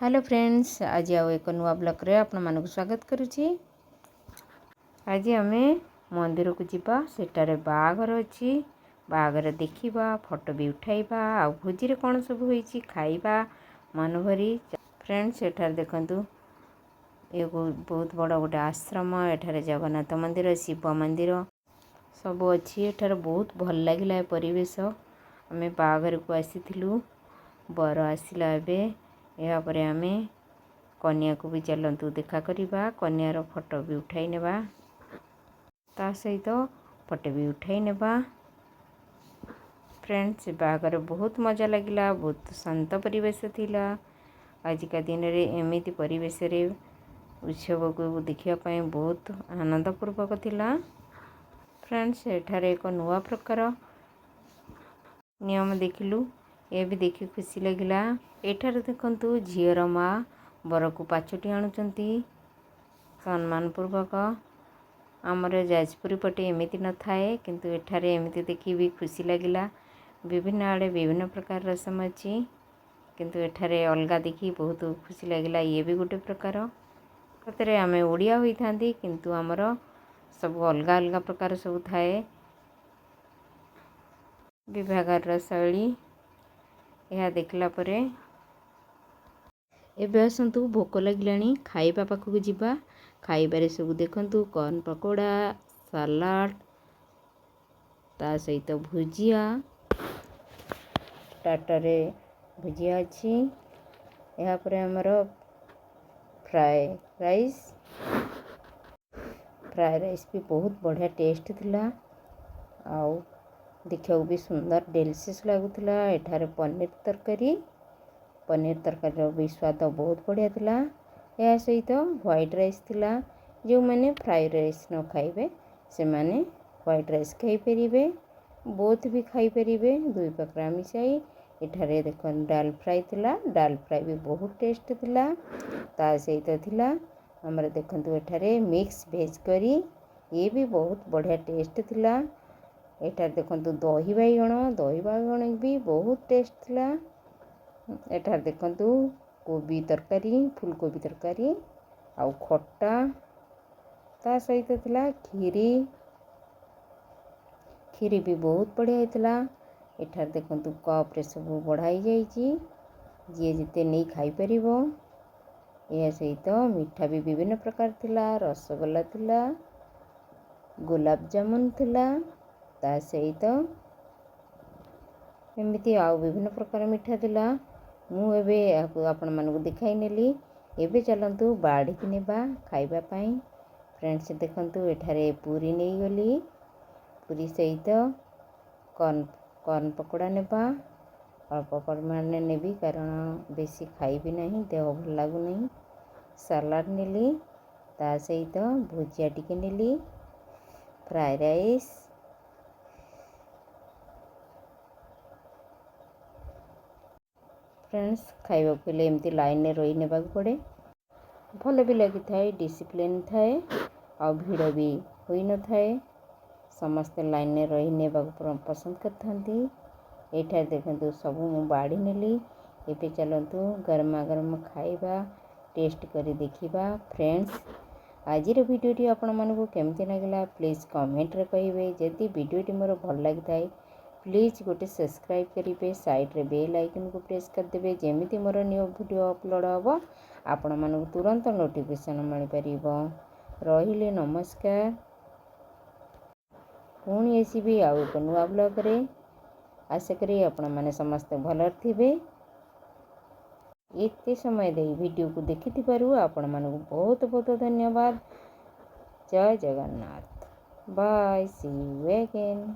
Hello friends, आज आउ एक नुआ ब्लॉग रे आपण मानक स्वागत करुछि। आज आम मंदिर को जीवा, सेटारे बाघर अच्छी, बाघर देखा, फोटो भी उठाइबा, आ भोजी रे कौन सब होइछि खाइबा मन भरी। फ्रेंड्स एठार देखंतु ये बहुत बड़ गोटे आश्रम, एठारे जगन्नाथ मंदिर, शिव मंदिर सब अच्छी। एठार बहुत भल लगिला परिवेश। आम बाघर को आसीथिलु, बर आसिला एबे यापर आम कन्या को भी चलतु देखा करवा, कन्यार फोटो भी उठाई नेबा, ता सहित फोटो भी उठाई नेबा। फ्रेंड्स बागर बहुत मजा लगिला, बहुत शांत परिवेश थिला। आजिका दिन रे एमिति परिवेश रे उत्सव को देखिया पाए बहुत आनंदपूर्वक थिला। फ्रेंड्स एठारे एक नुआ प्रकार नियम देखिलु, ये भी देखि खुशी लगिला। एठार देखंतु झीर माँ बर को पाछोटी आणुचंती सम्मान पूर्वक। आमर जाजपुरी पटे एमिति न थाए, किंतु एठारे एमिति देखि भी खुशी लगिला। विभिन्न आड़े विभिन्न प्रकार रसम अच्छी, किंतु एठारे अलगा देखि बहुत खुशी लगिला। ये भी गोटे प्रकार कतरे आम ओडिया होई थांती, किंतु आमर सब अलगा अलगा प्रकार सब थाए विभागार शैली। यह देखला परे एबे आसतु भोक लगिलानी, खाइबा पाखक जीवा। खाइबारे सब देखंतु कॉर्न पकोड़ा, सलाड, ता सहित भुजिया, टाटरे भुजिया अच्छी। यहाँ पर आमर फ्राए राइस भी बहुत बढ़िया टेस्ट थिला, आउ देखा भी सुंदर डेलिशियस लगुला। एठारे पनीर तरकारी भी स्वाद बहुत बढ़िया थिला। यह सहित व्हाइट राइस थिला। जो मैंने फ्राई राइस न खाइबे से माने व्हाइट राइस खाई परिबे, बोथ भी खाई परिबे, दुई प्रकार मिसाई। एठारे देखो डाल फ्राई थिला, डाल फ्राई भी बहुत टेस्ट थिला। ता सहित थिला हमर देखंतु एठारे मिक्स वेज करी, ये भी बहुत बढ़िया टेस्ट थिला। एठार देखंतु दही बाइगण भी बहुत टेस्ट थिला। एठार देखंतु कोबी तरकारी, फूलकोबी तरकारी आउ खट्टा, ता सहित थिला खीरी भी बहुत बढ़िया होइतिला। एठार देखंतु कप रे सब बढ़ाई जाइछि, जे जिते नहीं खाई परिबो। यह सहित मिठा भी विभिन्न प्रकार थिला, रसगोल्ला थिला, गुलाब जामुन थिला, ता सहित एमिति आउ विभिन्न प्रकार मिठा थिला। मु एबे आपण मानकु देखाई नेली। एबे चलंतु बाड़ी की नेबा खाइबा पाई। फ्रेंड्स देखंतु एठारे पूरी नहीं गली, पूरी सहित कॉर्न पकोड़ा नेबा। अल्प परिमाण नेबी, कारण बेसी खाइबी नहीं, देह भल लागु नहीं। सलाड नेली, ता सहित भुजिया टिके नेली, फ्राई राइस, फ्रेंड्स खाइबा पहले एमती लाइन में रही नेबा पड़े, भल भी लगी थाए, डिसिप्लिन थाए, आ भीड़ भी होई न थाए। समस्ते लाइन में रही नेबा पसंद करथांती। एठार देखंतु सब मु बाड़ी नेली। एबे चलंतु गरमा गरम खाइबा, टेस्ट करी देखिबा। फ्रेंड्स आजिर वीडियोटी आपण मानकु केमती लागला प्लीज कमेंट रे कहिबे। जदि वीडियोटी मोर भल लागि थाए प्लीज गोटे सब्सक्राइब करेंगे, साइड रे बेल आइकन को प्रेस करदे, जेमिति मोर न्यू वीडियो अपलोड हम आपण मानक तुरंत नोटिफिकेशन मिल पारिबो। रहिले नमस्कार, पुणी आसीबी आउ एक नुआ ब्लॉग रे। आशा करी आपण माने समस्त भल थिबे। एते समय दे वीडियो को देखिथिबारु आपण मानक बहुत बहुत धन्यवाद। जय Jagannath, bye, see you again.